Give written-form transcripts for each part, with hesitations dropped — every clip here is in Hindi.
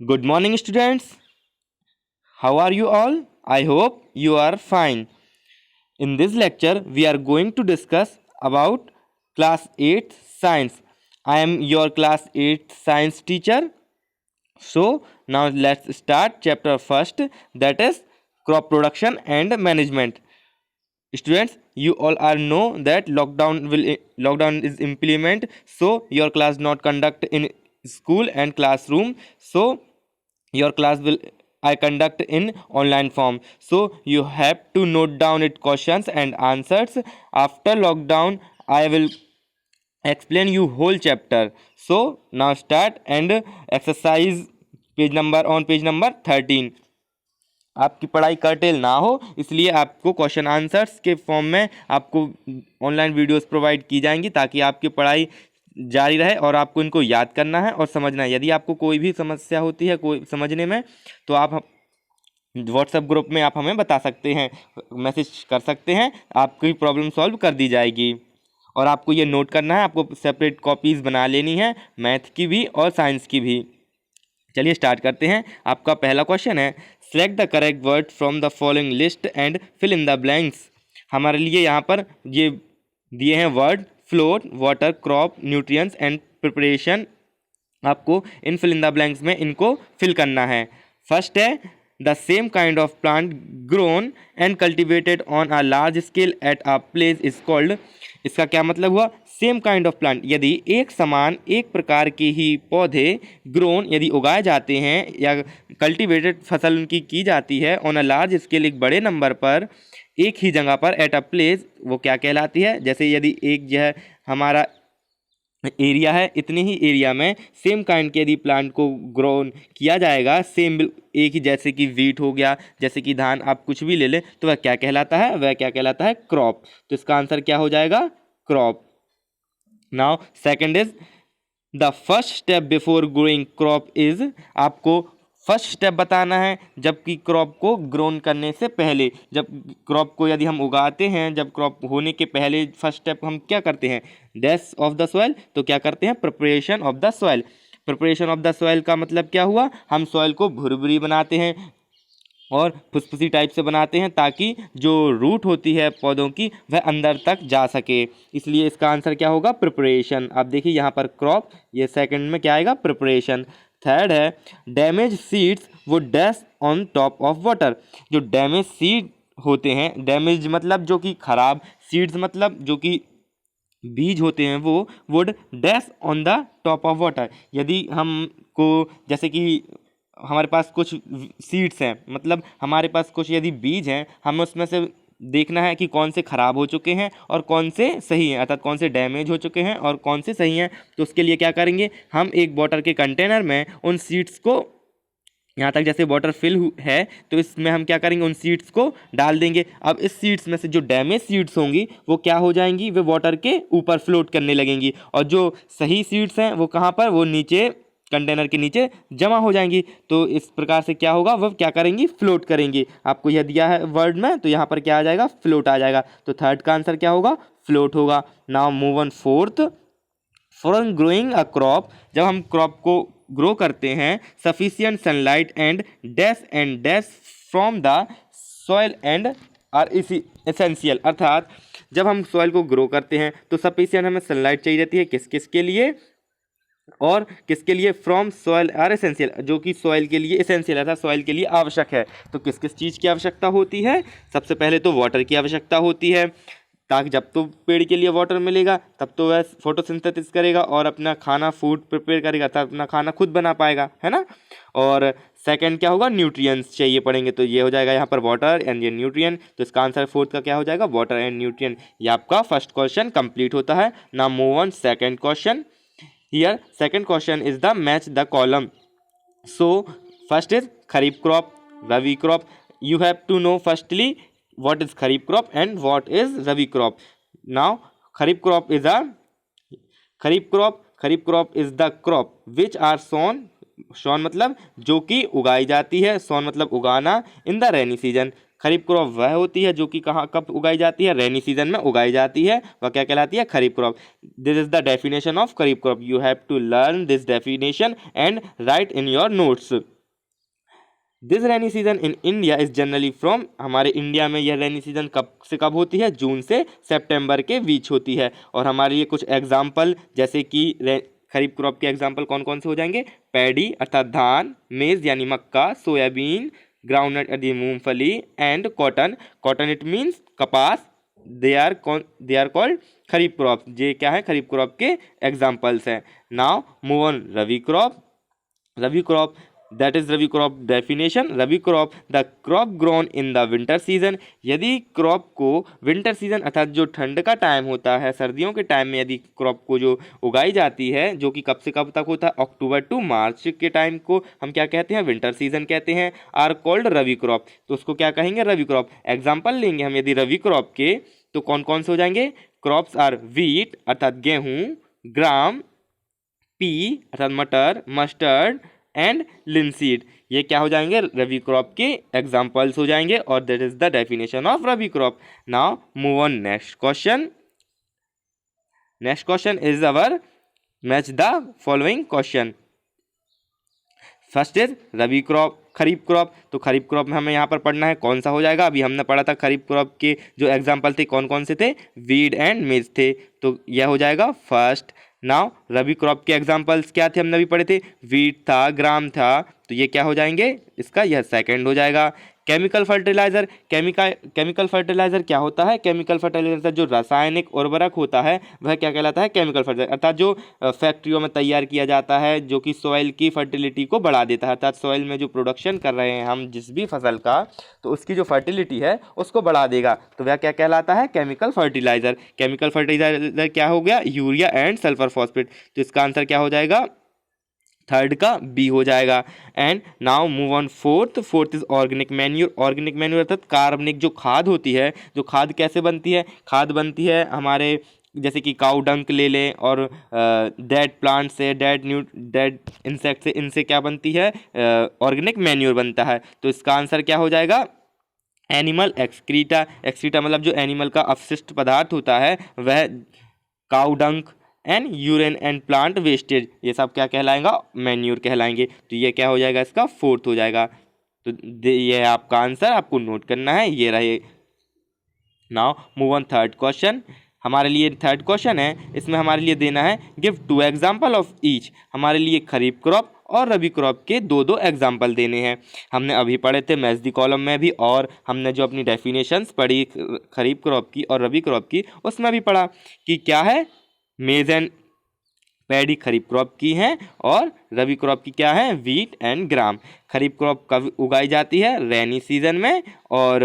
Good morning, students. How are you all? I hope you are fine. In this lecture, we are going to discuss about class 8 science. I am your class 8 science teacher. So, now let's start chapter first, that is crop production and management. Students, you all are know that lockdown is implement, so your class not conduct in school and classroom, so your class will I conduct in online form. So you have to note down it questions and answers. After lockdown, I will explain you whole chapter. So now start and exercise page number 13. आपकी पढ़ाई कर्टेल ना हो इसलिए आपको क्वेश्चन आंसर्स के फॉर्म में आपको ऑनलाइन वीडियोस प्रोवाइड की जाएंगी ताकि आपकी पढ़ाई जारी रहे और आपको इनको याद करना है और समझना है। यदि आपको कोई भी समस्या होती है कोई समझने में तो आप व्हाट्सएप ग्रुप में आप हमें बता सकते हैं, मैसेज कर सकते हैं, आपकी प्रॉब्लम सॉल्व कर दी जाएगी। और आपको ये नोट करना है, आपको सेपरेट कॉपीज़ बना लेनी है, मैथ की भी और साइंस की भी। चलिए स्टार्ट करते हैं। आपका पहला क्वेश्चन है, select the correct word from the following list and fill in the blanks. हमारे लिए यहाँ पर ये दिए हैं word float, water, crop, nutrients and preparation. आपको इन फिल इन द ब्लैंक्स में इनको फिल करना है। फर्स्ट है the same kind of plant grown and cultivated on a large scale at a place is called. इसका क्या मतलब हुआ? सेम काइंड ऑफ प्लांट, यदि एक समान एक प्रकार के ही पौधे ग्रोन यदि उगाए जाते हैं या कल्टीवेटेड फसल उनकी की जाती है ऑन अ लार्ज स्केल एक बड़े नंबर पर एक ही जगह पर एट अ प्लेस, वो क्या कहलाती है? जैसे यदि एक जो है हमारा एरिया है, इतने ही एरिया में सेम काइंड के यदि प्लांट को ग्रोन किया जाएगा, सेम एक ही, जैसे कि वीट हो गया, जैसे कि धान, आप कुछ भी ले लें, तो वह क्या कहलाता है? वह क्या कहलाता है? क्रॉप। तो इसका आंसर क्या हो जाएगा? Crop. Now second is the first step before growing crop is. आपको फर्स्ट स्टेप बताना है जबकि क्रॉप को ग्रोन करने से पहले, जब क्रॉप को यदि हम उगाते हैं, जब क्रॉप होने के पहले फर्स्ट स्टेप हम क्या करते हैं? Death of the soil. तो क्या करते हैं? Preparation of the soil. Preparation of the soil का मतलब क्या हुआ? हम सॉइल को भुरभुरी बनाते हैं और फुसफुसी टाइप से बनाते हैं ताकि जो रूट होती है पौधों की वह अंदर तक जा सके। इसलिए इसका आंसर क्या होगा? प्रिपरेशन। आप देखिए यहाँ पर क्रॉप, ये सेकंड में क्या आएगा? प्रिपरेशन। थर्ड है डैमेज सीड्स वो dash on top of water. जो डैमेज सीड होते हैं, डैमेज मतलब जो कि खराब, सीड्स मतलब जो कि बीज होते हैं, वो would dash on the top of water. यदि हमको जैसे कि हमारे पास कुछ सीड्स हैं, मतलब हमारे पास कुछ यदि बीज हैं, हमें उसमें से देखना है कि कौन से ख़राब हो चुके हैं और कौन से सही हैं, अर्थात कौन से डैमेज हो चुके हैं और कौन से सही हैं। तो उसके लिए क्या करेंगे? हम एक वाटर के कंटेनर में उन सीड्स को, यहाँ तक जैसे वाटर फिल है तो इसमें हम क्या करेंगे? उन सीड्स को डाल देंगे। अब इस सीड्स में से जो डैमेज सीड्स होंगी वो क्या हो जाएंगी? वे वाटर के ऊपर फ्लोट करने लगेंगी और जो सही सीड्स हैं वो कहाँ पर? वो नीचे कंटेनर के नीचे जमा हो जाएंगी। तो इस प्रकार से क्या होगा? वह क्या करेंगी? फ्लोट करेंगी। आपको यह दिया है वर्ड में, तो यहाँ पर क्या आ जाएगा? फ्लोट आ जाएगा। तो थर्ड का आंसर क्या होगा? फ्लोट होगा। Now move on fourth. For growing a crop, जब हम क्रॉप को ग्रो करते हैं, sufficient sunlight and dash from the soil and are essential. अर्थात जब हम सॉइल को ग्रो करते हैं तो सफिशियंट हमें सनलाइट चाहिए रहती है, किस किस के लिए और किसके लिए? फ्रॉम सॉइल आर एसेंशियल, जो कि सॉइल के लिए एसेंशियल है, सॉइल के लिए आवश्यक है। तो किस किस चीज़ की आवश्यकता होती है? सबसे पहले तो वाटर की आवश्यकता होती है, ताकि जब तो पेड़ के लिए वाटर मिलेगा तब तो वह फोटोसिंथेसिस करेगा और अपना खाना फूड प्रिपेयर करेगा, तब अपना खाना खुद बना पाएगा, है ना। और सेकंड क्या होगा? न्यूट्रिएंट्स चाहिए पड़ेंगे, तो ये हो जाएगा यहाँ पर वाटर एंड ये न्यूट्रिएंट। तो इसका आंसर फोर्थ का क्या हो जाएगा? Water and nutrient. ये आपका फर्स्ट क्वेश्चन कंप्लीट होता है। Now move on second question. Here second question is the match the column. So first is kharif crop, rabi crop. You have to know firstly what is kharif crop and what is rabi crop. Now kharif crop is a kharif crop is the crop which are sown मतलब जो कि उगाई जाती है, sown मतलब उगाना, in the rainy season, kharif crop वह होती है जो कि कहाँ कब उगाई जाती है, रेनी सीजन में उगाई जाती है, वह क्या कहलाती है, kharif crop. This is the definition of kharif crop. You have to learn this definition and write in your notes. This rainy season in India is generally from, हमारे इंडिया में यह रेनी सीजन कब से कब होती है, जून से सितंबर के बीच होती है। और हमारे लिए कुछ एग्जाम्पल जैसे कि खरीफ क्रॉप के एग्जाम्पल कौन कौन से हो जाएंगे, पैडी अर्थात धान, मेज यानी मक्का, सोयाबीन, ग्राउंडनट यानी मूंगफली, and cotton, cotton it means कपास, they are called kharif crop. ये क्या है, खरीफ क्रॉप के एग्जाम्पल्स हैं। Now move on rabi crop. Rabi crop, that is rabi crop definition. Rabi crop the crop grown in the winter season. यदि क्रॉप को विंटर सीजन अर्थात जो ठंड का टाइम होता है, सर्दियों के टाइम में यदि क्रॉप को जो उगाई जाती है, जो कि कब से कब तक होता है, अक्टूबर टू मार्च के टाइम को हम क्या कहते हैं, विंटर सीजन कहते हैं, आर कॉल्ड रबी क्रॉप। तो उसको क्या कहेंगे, रबी क्रॉप। एग्जाम्पल लेंगे हम यदि रबी क्रॉप के, तो कौन कौन से हो जाएंगे, क्रॉप्स आर वीट अर्थात गेहूँ, ग्राम, पी अर्थात मटर, मस्टर्ड, एंड लिनसीड। ये क्या हो जाएंगे, रबी क्रॉप के एग्जाम्पल्स हो जाएंगे, और that is the definition of rabi crop. Now move on next question. Next question is our match the following question. First is rabi crop, kharif crop. तो खरीफ क्रॉप में हमें यहाँ पर पढ़ना है कौन सा हो जाएगा, अभी हमने पढ़ा था खरीफ क्रॉप के जो एग्जाम्पल थे कौन कौन से थे, वीट एंड मेज थे, तो यह हो जाएगा फर्स्ट। नाउ रबी क्रॉप के एग्जाम्पल्स क्या थे, हमने अभी पढ़े थे, वीट था, ग्राम था, तो ये क्या हो जाएंगे, इसका यह सेकंड हो जाएगा। केमिकल फर्टिलाइजर, केमिकल फर्टिलाइजर क्या होता है, केमिकल फर्टिलाइजर जो रासायनिक उर्वरक होता है वह क्या कहलाता है, केमिकल फर्टिलाइजर, अर्थात जो फैक्ट्रियों में तैयार किया जाता है, जो कि सॉइल की फर्टिलिटी को बढ़ा देता है, अर्थात सॉइल में जो प्रोडक्शन कर रहे हैं हम जिस भी फसल का, तो उसकी जो फर्टिलिटी है उसको बढ़ा देगा, तो वह क्या कहलाता है, केमिकल फर्टिलाइजर। केमिकल फर्टिलाइजर क्या हो गया, यूरिया एंड सल्फर फॉस्फेट। तो इसका आंसर क्या हो जाएगा, थर्ड का बी हो जाएगा। And now move on fourth. Fourth is organic manure. Organic manure अर्थात कार्बनिक जो खाद होती है, जो खाद कैसे बनती है, खाद बनती है हमारे जैसे कि काउ डंक ले लें, और डेड प्लांट से, डेड इंसेक्ट से, इनसे क्या बनती है, ऑर्गेनिक मैन्यूर बनता है। तो इसका आंसर क्या हो जाएगा, एनिमल एक्सक्रीटा। एक्सक्रीटा मतलब जो एनिमल का अपशिष्ट पदार्थ होता है वह, काउ डंक and urine and plant wastage, ये सब क्या कहलाएगा, मैन्यूर कहलाएंगे। तो ये क्या हो जाएगा, इसका फोर्थ हो जाएगा। तो ये है आपका आंसर, आपको नोट करना है, ये रहे। Now move on third question. हमारे लिए थर्ड क्वेश्चन है, इसमें हमारे लिए देना है give two example of each. हमारे लिए खरीफ क्रॉप और रबी क्रॉप के दो दो एग्जाम्पल देने हैं। हमने अभी पढ़े थे मैच दी कॉलम में भी, और हमने जो अपनी डेफिनेशंस पढ़ी खरीफ क्रॉप की और रबी क्रॉप की, उसमें भी पढ़ा कि क्या है, मेज एंड पैडी खरीफ क्रॉप की हैं, और रबी क्रॉप की क्या है, wheat and gram. Kharif crop कब उगाई जाती है, रेनी सीजन में, और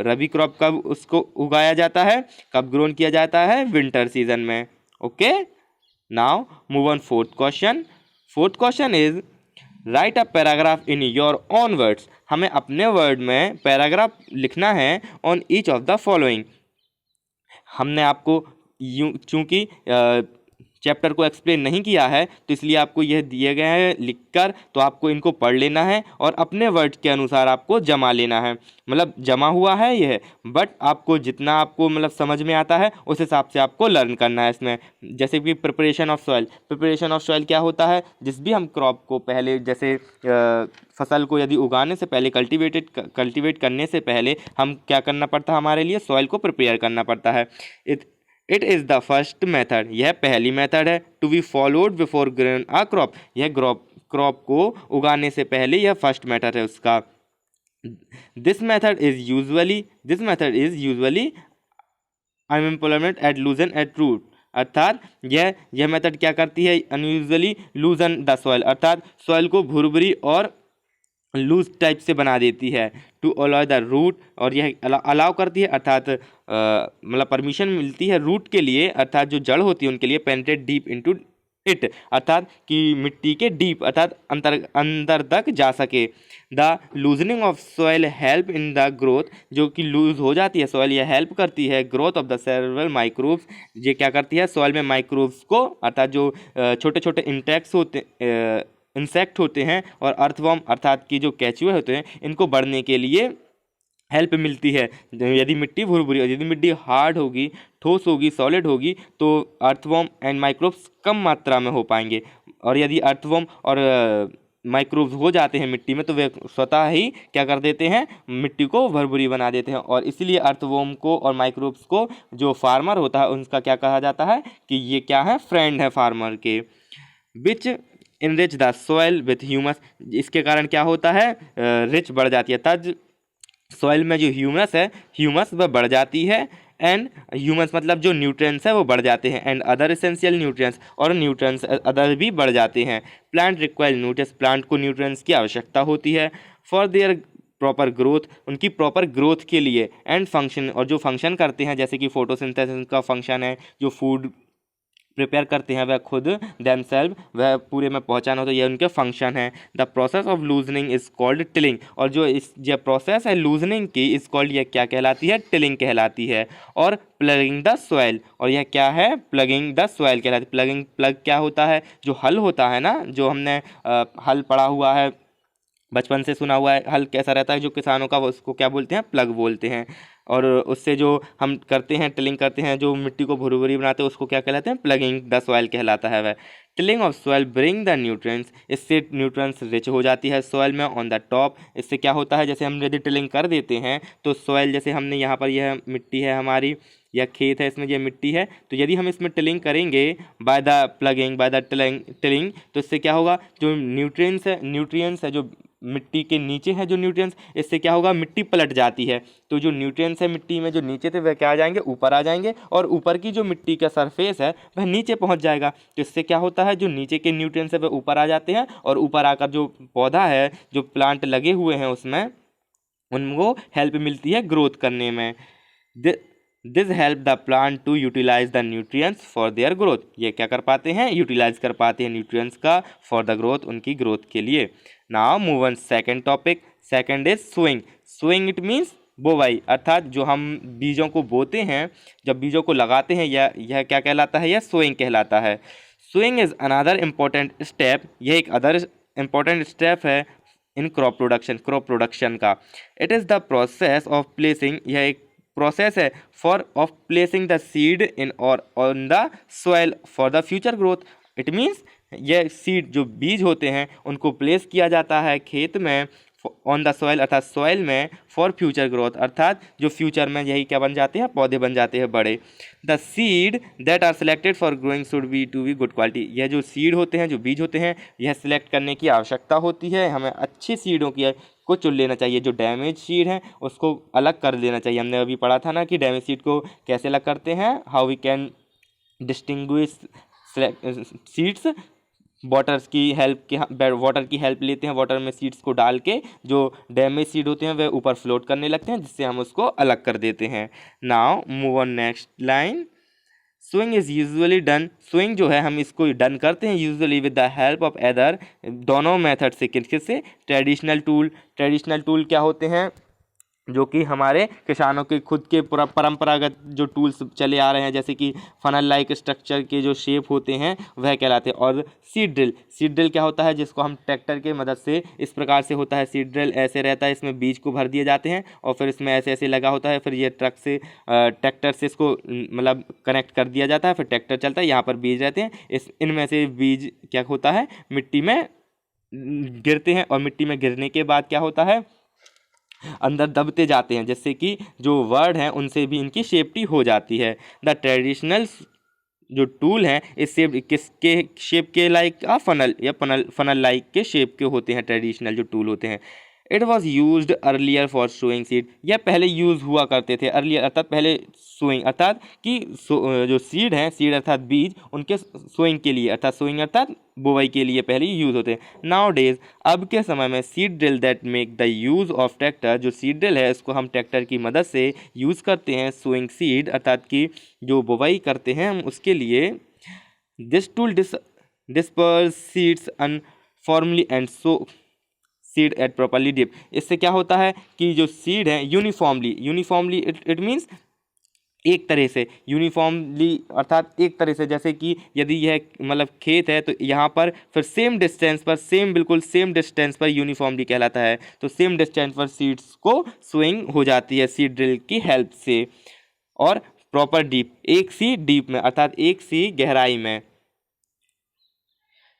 रबी क्रॉप कब उसको उगाया जाता है, कब ग्रोन किया जाता है, विंटर सीजन में। Okay, now move on fourth question. Fourth question is right a paragraph in your own words. हमें अपने वर्ड में पैराग्राफ लिखना है on each of the following. हमने आपको यूँ चूँकि चैप्टर को एक्सप्लेन नहीं किया है, तो इसलिए आपको यह दिए गए हैं लिखकर, तो आपको इनको पढ़ लेना है और अपने वर्ड के अनुसार आपको जमा लेना है। मतलब जमा हुआ है यह, बट आपको जितना आपको मतलब समझ में आता है उस हिसाब से आपको लर्न करना है इसमें। जैसे कि preparation of soil. Preparation of soil क्या होता है, जिस भी हम क्रॉप को पहले, जैसे फसल को यदि उगाने से पहले, कल्टीवेट करने से पहले हम क्या करना पड़ता है, हमारे लिए सॉइल को प्रिपेयर करना पड़ता है। It is the first method, यह पहली मेथड है। To be followed before growing a crop, यह क्रॉप को उगाने से पहले यह फर्स्ट मेथड है उसका। This method is usually unemployment at loosen at root, अर्थात यह मेथड क्या करती है, अनयूजुअली लूजन द सॉइल, अर्थात सॉइल को भुरभुरी और लूज टाइप से बना देती है। टू अलाउ द रूट, और यह अलाउ करती है, अर्थात मतलब परमिशन मिलती है रूट के लिए, अर्थात जो जड़ होती है उनके लिए, पेनिट्रेट डीप इनटू इट, अर्थात कि मिट्टी के डीप अर्थात अंदर तक जा सके। The loosening of soil help in the growth, जो कि लूज हो जाती है सॉइल, यह हेल्प करती है growth of the several microbes. ये क्या करती है, सॉइल में माइक्रोब्स को, अर्थात जो छोटे छोटे इंसेक्ट होते हैं और अर्थवर्म अर्थात कि जो केचुए होते हैं, इनको बढ़ने के लिए हेल्प मिलती है। यदि मिट्टी भुरभुरी और यदि मिट्टी हार्ड होगी, ठोस होगी, सॉलिड होगी, तो अर्थवॉर्म एंड माइक्रोब्स कम मात्रा में हो पाएंगे। और यदि अर्थवॉर्म और माइक्रोब्स हो जाते हैं मिट्टी में, तो वे स्वतः ही क्या कर देते हैं, मिट्टी को भुरभुरी बना देते हैं। और इसलिए अर्थवॉर्म को और माइक्रोब्स को जो फार्मर होता है उनका क्या कहा जाता है कि ये क्या है, फ्रेंड है फार्मर के। Which enrich the soil with humus, इसके कारण क्या होता है, रिच बढ़ जाती है, तज सॉइल में जो ह्यूमस है, ह्यूमस वह बढ़ जाती है। एंड ह्यूमस मतलब जो न्यूट्रिएंट्स है वो बढ़ जाते हैं। एंड अदर एसेंशियल न्यूट्रिएंट्स, और न्यूट्रिएंट्स अदर भी बढ़ जाते हैं। प्लांट रिक्वायर न्यूट्रिएंट्स, प्लांट को न्यूट्रिएंट्स की आवश्यकता होती है फॉर देयर प्रॉपर ग्रोथ, उनकी प्रॉपर ग्रोथ के लिए। एंड फंक्शन, और जो फंक्शन करते हैं जैसे कि फोटोसिंथेसिस का फंक्शन है, जो फूड प्रिपेयर करते हैं वह खुद देमसेल्व वह पूरे में पहुंचाना होता है, ये उनके फंक्शन है। The process of loosening is called tilling, और जो इस जो प्रोसेस है लूजनिंग की इज कॉल्ड, यह क्या कहलाती है, टिलिंग कहलाती है। और प्लगिंग द सॉइल, और यह क्या है, प्लगिंग द सॉइल कहलाती है। प्लगिंग, प्लग क्या होता है, जो हल होता है ना, जो हमने हल पढ़ा हुआ है, बचपन से सुना हुआ है, हल कैसा रहता है जो किसानों का, वो उसको क्या बोलते हैं, प्लग बोलते हैं। और उससे जो हम करते हैं, टिलिंग करते हैं, जो मिट्टी को भुरभुरी बनाते हैं, उसको क्या कहलाते हैं, प्लगिंग द सॉइल कहलाता है वह। Tilling of soil bring the nutrients, इससे न्यूट्रिएंट्स रिच हो जाती है सॉइल में ऑन द टॉप। इससे क्या होता है, जैसे हम यदि टिलिंग कर देते हैं तो सॉइल, जैसे हमने यहाँ पर यह मिट्टी है हमारी, यह खेत है, इसमें यह मिट्टी है, तो यदि हम इसमें टिलिंग करेंगे by the plugging, by the tilling, तो इससे क्या होगा, जो न्यूट्रिएंट्स है जो मिट्टी के नीचे है, जो न्यूट्रिएंट्स, इससे क्या होगा, मिट्टी पलट जाती है। तो जो न्यूट्रिएंट्स है मिट्टी में जो नीचे थे वह क्या आ जाएंगे, ऊपर आ जाएंगे, और ऊपर की जो मिट्टी का सरफेस है वह नीचे पहुंच जाएगा। तो इससे क्या होता है, जो नीचे के न्यूट्रिएंट्स है वह ऊपर आ जाते हैं, और ऊपर आकर जो पौधा है, जो प्लांट लगे हुए हैं उसमें, उनको हेल्प मिलती है ग्रोथ करने में। This help the plant to utilise the nutrients for their growth, ये क्या कर पाते हैं, यूटिलाइज कर पाते हैं न्यूट्रिएंट्स का फॉर द ग्रोथ, उनकी ग्रोथ के लिए। Now move on second topic, second is sowing. Sowing it means बोवाई, अर्थात जो हम बीजों को बोते हैं, जब बीजों को लगाते हैं, यह क्या कहलाता है, यह सोइंग कहलाता है। Sowing is another important step, यह एक अदर इम्पोर्टेंट स्टेप है इन क्रॉप प्रोडक्शन का। It is the process of placing, यह एक प्रोसेस है for of placing the seed in और on the soil for the future growth. It means ये सीड, जो बीज होते हैं, उनको प्लेस किया जाता है खेत में ऑन द सॉइल, अर्थात सॉइल में, फॉर फ्यूचर ग्रोथ, अर्थात जो फ्यूचर में यही क्या बन जाते हैं, पौधे बन जाते हैं बड़े। The seed that are selected for growing should be to be good quality, यह जो सीड होते हैं, जो बीज होते हैं, यह सिलेक्ट करने की आवश्यकता होती है, हमें अच्छी सीडों की को चुन लेना चाहिए। जो डैमेज सीड है उसको अलग कर देना चाहिए। हमने अभी पढ़ा था ना कि डैमेज सीड को कैसे अलग करते हैं, how we can distinguish seeds. Water की हेल्प लेते हैं, वाटर में सीड्स को डाल के जो डैमेज सीड होते हैं वे ऊपर फ्लोट करने लगते हैं, जिससे हम उसको अलग कर देते हैं। Now move on next line. Swing is usually done, swing जो है हम इसको डन करते हैं usually with the help of other, दोनों मेथड से, किससे, ट्रेडिशनल टूल क्या होते हैं, जो कि हमारे किसानों के खुद के परंपरागत जो टूल्स चले आ रहे हैं, जैसे कि फनल लाइक स्ट्रक्चर के जो शेप होते हैं वह कहलाते हैं। और सीड ड्रिल क्या होता है, जिसको हम ट्रैक्टर के मदद से, इस प्रकार से होता है सीड ड्रिल, ऐसे रहता है, इसमें बीज को भर दिए जाते हैं और फिर इसमें ऐसे ऐसे लगा होता है, फिर ये ट्रैक्टर से इसको मतलब कनेक्ट कर दिया जाता है, फिर ट्रैक्टर चलता है, यहाँ पर बीज रहते हैं, इनमें से बीज क्या होता है, मिट्टी में गिरते हैं, और मिट्टी में गिरने के बाद क्या होता है, अंदर दबते जाते हैं, जिससे कि जो वर्ड हैं उनसे भी इनकी सेफ्टी हो जाती है। द ट्रेडिशनल जो टूल हैं इस किसके शेप के लाइक फनल या फनल लाइक के शेप के होते हैं, ट्रेडिशनल जो टूल होते हैं। It was use earlier for sowing seed, यह पहले यूज़ हुआ करते थे, अर्लियर अर्थात पहले, सोइंग अर्थात कि जो सीड हैं, सीड अर्थात बीज, उनके सोइंग के लिए, अर्थात सोइंग अर्थात बुवाई के लिए पहले यूज़ होते हैं। नाउ डेज, अब के समय में, seed drill that make the use of tractor, जो सीड ड्रिल है इसको हम ट्रैक्टर की मदद से यूज़ करते हैं सोइंग सीड, अर्थात कि जो बुवाई करते हैं हम उसके लिए। This tool disperse seeds uniformly and so seed at properly dip, इससे क्या होता है कि जो सीड है यूनिफॉर्मली इट मीन्स एक तरह से यूनिफॉर्मली, अर्थात एक तरह से, जैसे कि यदि यह मतलब खेत है तो यहाँ पर फिर सेम डिस्टेंस पर, बिल्कुल सेम डिस्टेंस पर यूनिफॉर्मली कहलाता है। तो सेम डिस्टेंस पर सीड्स को सोइंग हो जाती है सीड ड्रिल की हेल्प से। और प्रॉपर डीप, एक सी डीप में, अर्थात एक सी गहराई में।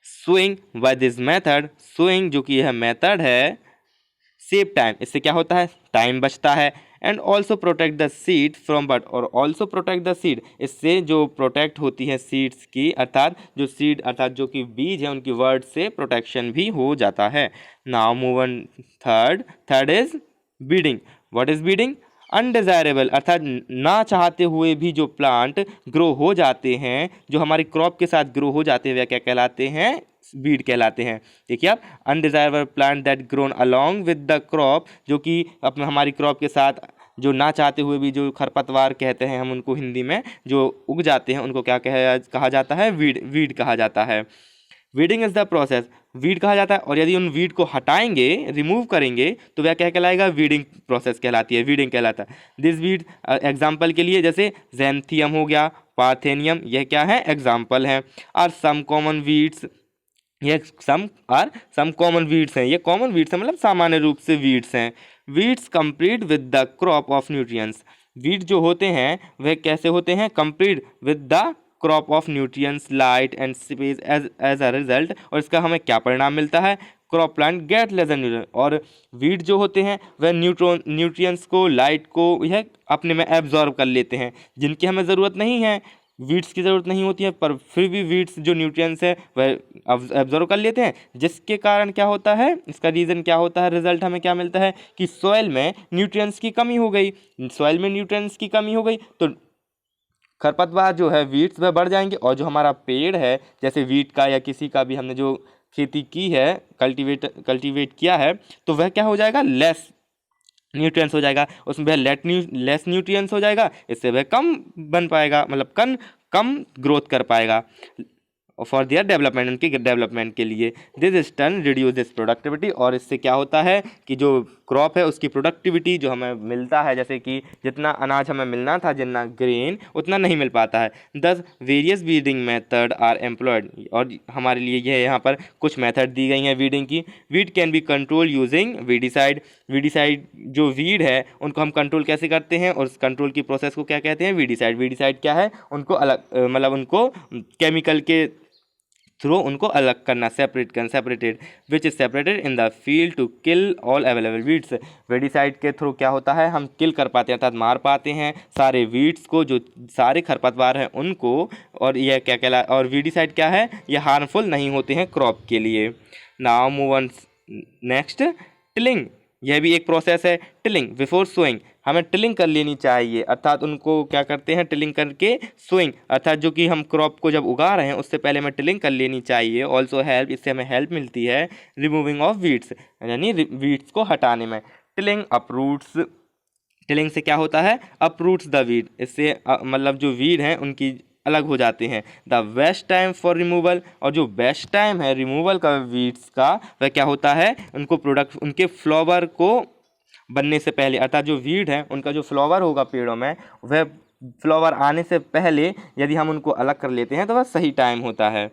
Sowing by this method, sowing जो कि यह मेथड है, सेव टाइम, इससे क्या होता है, टाइम बचता है। And also protect the seed from bird, और ऑल्सो प्रोटेक्ट द सीड, इससे जो प्रोटेक्ट होती है सीड्स की, अर्थात जो सीड अर्थात जो कि बीज है उनकी वर्ड से प्रोटेक्शन भी हो जाता है। Now move on third is weeding. What is weeding? Undesirable, अर्थात ना चाहते हुए भी जो प्लांट ग्रो हो जाते हैं, जो हमारी क्रॉप के साथ ग्रो हो जाते हैं, वे क्या कहलाते हैं, बीड कहलाते हैं। देखिए आप, undesirable plant that grown along with the crop, जो कि अपने हमारी क्रॉप के साथ जो ना चाहते हुए भी जो खरपतवार कहते हैं हम उनको हिंदी में, जो उग जाते हैं उनको क्या कहा जाता है, वीड कहा जाता है। Weeding is the process, weed कहा जाता है। और यदि उन वीड को हटाएंगे, रिमूव करेंगे, तो वह क्या कहलाएगा, वीडिंग प्रोसेस कहलाती है, वीडिंग कहलाता है। दिस वीड, एग्जाम्पल के लिए जैसे ज़ैंथियम हो गया, पार्थेनियम, यह क्या है, एग्जाम्पल है। आर सम कॉमन वीड्स, ये सम कॉमन वीड्स हैं, ये कॉमन वीड्स हैं मतलब सामान्य रूप से वीड्स हैं। Weeds complete with the crop of nutrients, weed जो होते हैं वह कैसे होते हैं, complete with the crop of nutrients, light and space as a result. और इसका हमें क्या परिणाम मिलता है, crop plant get less nutrient. और वीड जो होते हैं वह न्यूट्रिएंट्स को, लाइट को यह अपने में एब्जॉर्ब कर लेते हैं, जिनकी हमें ज़रूरत नहीं है, वीड्स की ज़रूरत नहीं होती है, पर फिर भी वीड्स जो न्यूट्रिएंट्स है वह एब्जॉर्व कर लेते हैं, जिसके कारण क्या होता है, इसका रीज़न क्या होता है, रिजल्ट हमें क्या मिलता है कि सॉइल में न्यूट्रिएंट्स की कमी हो गई। सॉइल में न्यूट्रिएंट्स की कमी हो गई तो खरपतवार जो है, वीड्स वह बढ़ जाएंगे, और जो हमारा पेड़ है, जैसे वीट का या किसी का भी हमने जो खेती की है, कल्टीवेट किया है, तो वह क्या हो जाएगा, लेस न्यूट्रिएंट्स हो जाएगा, उसमें लेस न्यूट्रिएंट्स हो जाएगा, इससे वह कम बन पाएगा, मतलब कम ग्रोथ कर पाएगा फॉर देयर डेवलपमेंट, उनके डेवलपमेंट के लिए। This stun reduce this productivity, और इससे क्या होता है कि जो क्रॉप है उसकी प्रोडक्टिविटी जो हमें मिलता है, जैसे कि जितना अनाज हमें मिलना था, जितना ग्रेन, उतना नहीं मिल पाता है। Thus various weeding method are employed, और हमारे लिए यह यहाँ पर कुछ मेथड दी गई हैं वीडिंग की। Weed can be control using weedicide, weedicide जो वीड है उनको हम कंट्रोल कैसे करते हैं, और उस कंट्रोल की प्रोसेस को क्या कहते हैं, वीडिसाइड। वीडिसाइड क्या है, उनको अलग मतलब उनको केमिकल के थ्रू उनको अलग करना, separated, which is separated in the field to kill all available weeds. Weedicide के थ्रू क्या होता है, हम किल कर पाते हैं, अर्थात मार पाते हैं सारे वीड्स को, जो सारे खरपतवार हैं उनको। और यह क्या कहला, और वीडिसाइड क्या है, ये हार्मफुल नहीं होते हैं क्रॉप के लिए। Now move on next, tilling, यह भी एक प्रोसेस है। टिलिंग बिफोर सोइंग, हमें टिलिंग कर लेनी चाहिए, अर्थात उनको क्या करते हैं, टिलिंग करके सोइंग, अर्थात जो कि हम क्रॉप को जब उगा रहे हैं उससे पहले हमें टिलिंग कर लेनी चाहिए। ऑल्सो हेल्प, इससे हमें हेल्प मिलती है रिमूविंग ऑफ वीड्स, यानी वीड्स को हटाने में। टिलिंग अपरूट्स, टिलिंग से क्या होता है, अपरूट्स द वीड, इससे मतलब जो वीड हैं उनकी अलग हो जाते हैं। The best time for removal, और जो बेस्ट टाइम है रिमूवल का वीड्स का, वह क्या होता है, उनके फ्लावर को बनने से पहले, अर्थात जो वीड है उनका जो फ्लावर होगा पेड़ों में, वह फ्लावर आने से पहले यदि हम उनको अलग कर लेते हैं तो वह सही टाइम होता है।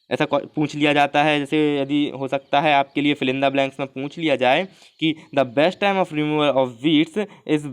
ऐसा पूछ लिया जाता है, जैसे यदि हो सकता है आपके लिए फिल इन द ब्लैंक्स में पूछ लिया जाए कि the best time of removal of weeds is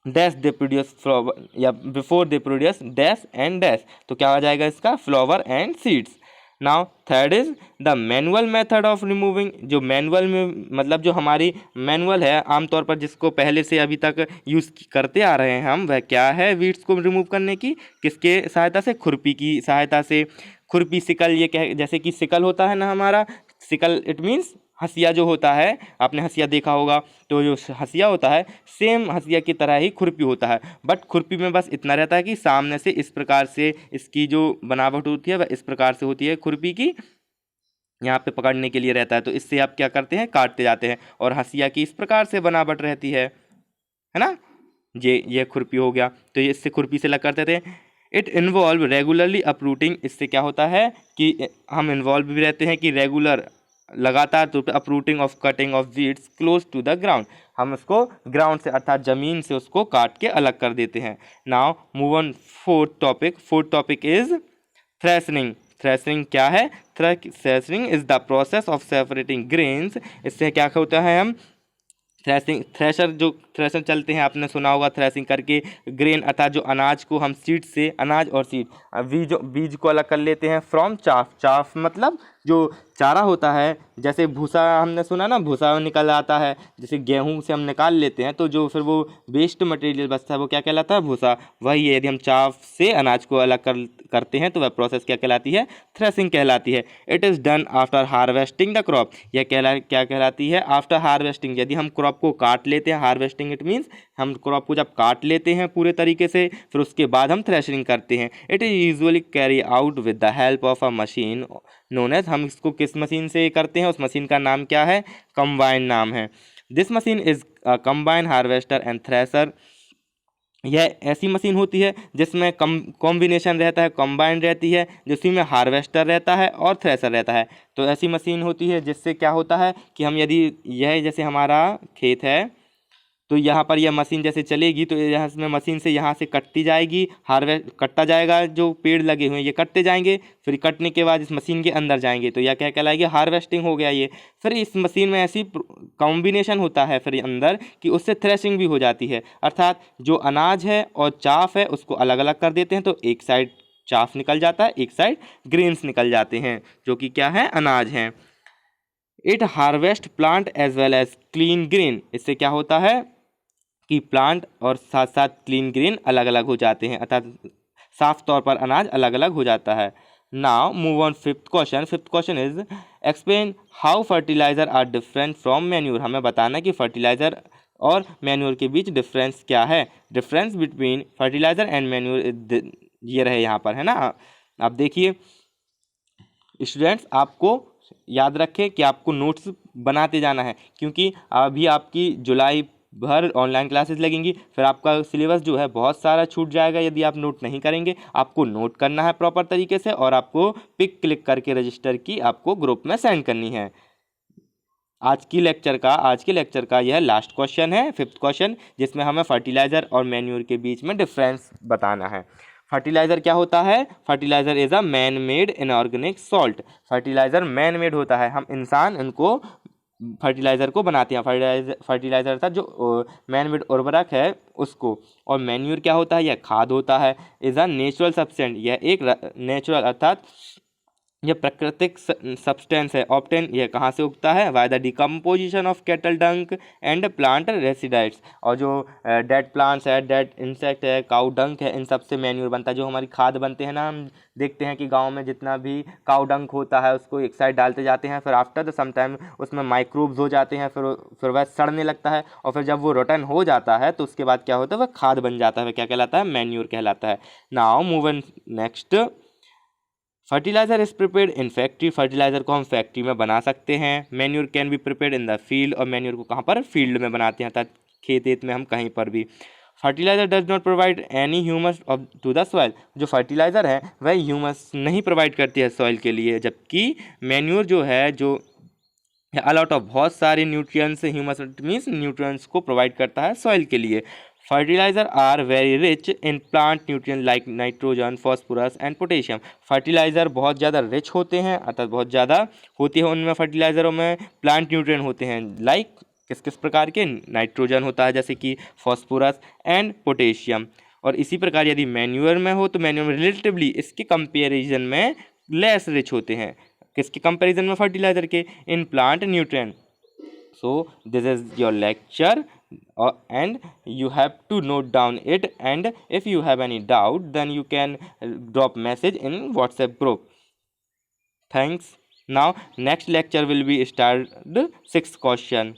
dash they produce flower, या before they produce dash and dash, तो क्या हो जाएगा इसका, flower and seeds. Now third is the manual method of removing, जो मैनुअल में मतलब जो हमारी मैनुअल है आमतौर पर जिसको पहले से अभी तक यूज़ करते आ रहे हैं हम, वह क्या है, वीड्स को रिमूव करने की, किसके सहायता से, खुरपी की सहायता से। खुरपी, सिकल, ये क्या, जैसे कि सिकल होता है ना हमारा, सिकल इट मीन्स हंसिया जो होता है, आपने हंसिया देखा होगा, तो जो हंसिया होता है सेम हंसिया की तरह ही खुरपी होता है, बट खुरपी में बस इतना रहता है कि सामने से इस प्रकार से इसकी जो बनावट होती है वह इस प्रकार से होती है, खुरपी की यहाँ पे पकड़ने के लिए रहता है, तो इससे आप क्या करते हैं, काटते जाते हैं, और हंसिया की इस प्रकार से बनावट रहती है ना, ये खुरपी हो गया, तो ये इससे खुरपी से अलग करते थे। इट इन्वॉल्व रेगुलरली अपरूटिंग, इससे क्या होता है कि हम इन्वॉल्व भी रहते हैं कि रेगुलर लगातार तो uprooting of cutting of weeds close to the ground, हम उसको ग्राउंड से अर्थात ज़मीन से उसको काट के अलग कर देते हैं। Now move on fourth topic is threshing. Threshing क्या है? Threshing is the process of separating grains. इससे क्या होता है, हम थ्रेशर चलते हैं, आपने सुना होगा थ्रेशिंग करके ग्रेन अर्थात जो अनाज को हम सीड से, अनाज और सीड बीज को अलग कर लेते हैं फ्रॉम चाफ। चाफ मतलब जो चारा होता है, जैसे भूसा हमने सुना ना, भूसा निकल आता है, जैसे गेहूं से हम निकाल लेते हैं तो जो फिर वो वेस्ट मटेरियल बचता है वो क्या कहलाता है? भूसा। वही है, यदि हम चाफ से अनाज को अलग करते हैं तो वह प्रोसेस क्या कहलाती है? थ्रेशिंग कहलाती है। It is done after harvesting the crop. यह क्या कहलाती है? After harvesting. यदि हम क्रॉप को काट लेते हैं, हार्वेस्टिंग इट मीन्स हम क्रॉप को जब काट लेते हैं पूरे तरीके से, फिर उसके बाद हम थ्रेशरिंग करते हैं। It is usually carry out with the help of a machine known as. हम इसको किस मशीन से करते हैं? उस मशीन का नाम क्या है? कंबाइन नाम है। This machine is combine harvester and thresher. यह ऐसी मशीन होती है जिसमें कॉम्बिनेशन रहता है, कंबाइन रहती है, जिसमें हार्वेस्टर रहता है और थ्रेशर रहता है। तो ऐसी मशीन होती है जिससे क्या होता है कि हम यदि यह जैसे हमारा खेत है तो यहाँ पर यह मशीन जैसे चलेगी तो यहाँ इसमें मशीन से यहाँ से कटती जाएगी, कटता जाएगा, जो पेड़ लगे हुए हैं ये कटते जाएंगे, फिर कटने के बाद इस मशीन के अंदर जाएंगे तो यह क्या कहलाएगी? हार्वेस्टिंग हो गया ये। फिर इस मशीन में ऐसी कॉम्बिनेशन होता है फिर अंदर कि उससे थ्रेशिंग भी हो जाती है, अर्थात जो अनाज है और चाफ है उसको अलग अलग कर देते हैं तो एक साइड चाफ निकल जाता है, एक साइड ग्रेन्स निकल जाते हैं जो कि क्या है? अनाज हैं। It harvest plant as well as clean grain. इससे क्या होता है कि प्लांट और साथ साथ क्लीन ग्रेन अलग अलग हो जाते हैं, अर्थात साफ तौर पर अनाज अलग अलग हो जाता है। Now move on fifth question. Fifth question is explain how fertiliser are different from manure. हमें बताना है कि फर्टिलाइजर और मैन्यूर के बीच डिफरेंस क्या है। Difference between fertiliser and manure ये रहे यहाँ पर, है ना। आप देखिए स्टूडेंट्स, आपको याद रखें कि आपको नोट्स बनाते जाना है, क्योंकि अभी आपकी जुलाई भर ऑनलाइन क्लासेस लगेंगी, फिर आपका सिलेबस जो है बहुत सारा छूट जाएगा यदि आप नोट नहीं करेंगे। आपको नोट करना है प्रॉपर तरीके से और आपको पिक क्लिक करके रजिस्टर की आपको ग्रुप में सेंड करनी है। आज के लेक्चर का यह लास्ट क्वेश्चन है, फिफ्थ क्वेश्चन, जिसमें हमें फर्टिलाइजर और मैन्यूर के बीच में डिफरेंस बताना है। फर्टिलाइजर क्या होता है? Fertiliser is a man made inorganic salt. Fertiliser man made होता है, हम इंसान इनको फर्टिलाइज़र को बनाते हैं। फर्टिलाइज़र अर्थात जो मैन मेड उर्वरक है उसको। और मैन्यूर क्या होता है? यह खाद होता है। Is a natural substance. यह एक नेचुरल अर्थात यह प्राकृतिक सब्सटेंस है। ऑप्टेन यह कहाँ से उगता है? By the decomposition of cattle dung and plant residues. और जो डेड प्लांट्स है, डेड इंसेक्ट है, काउ डंक है, इन सब से मैन्यूर बनता है। जो हमारी खाद बनते हैं ना, हम देखते हैं कि गांव में जितना भी काउ डंक होता है उसको एक साइड डालते जाते हैं, फिर आफ्टर द सम टाइम उसमें माइक्रोब्स हो जाते हैं, फिर वह सड़ने लगता है और फिर जब वो रोटन हो जाता है तो उसके बाद क्या होता है? वह खाद बन जाता है। वह क्या कहलाता है? मैन्यूर कहलाता है। Now move on next. Fertiliser is prepared in factory. फर्टिलाइजर को हम फैक्ट्री में बना सकते हैं। Manure can be prepared in the field. और मैन्यूर को कहाँ पर? फील्ड में बनाते हैं, अर्थात खेत में हम कहीं पर भी। Fertiliser does not provide any humus to the soil. जो फर्टिलाइजर है वह ह्यूमस नहीं प्रोवाइड करती है सॉइल के लिए, जबकि मैन्यूर जो है जो अलॉट ऑफ बहुत सारे न्यूट्रिएंट्स, ह्यूमस मीन्स न्यूट्रिएंट्स को प्रोवाइड करता है सॉइल के लिए। Fertiliser are very rich in plant nutrient like nitrogen, phosphorus and potassium. Fertiliser बहुत ज़्यादा रिच होते हैं, अर्थात बहुत ज़्यादा होती है उनमें फर्टिलाइज़रों में प्लांट न्यूट्रिएंट होते हैं। लाइक किस किस प्रकार के? नाइट्रोजन होता है जैसे कि फॉस्फोरस एंड पोटेशियम। और इसी प्रकार यदि मैन्यूअर में हो तो मैन्यूअर में रिलेटिवली इसके कंपेरिजन में लेस रिच होते हैं। किसके कंपैरिजन में? फर्टिलाइजर के, इन plant nutrient. So this is your lecture and you have to note down it, and if you have any doubt then you can drop message in WhatsApp group. Thanks. Now next lecture will be start the sixth question.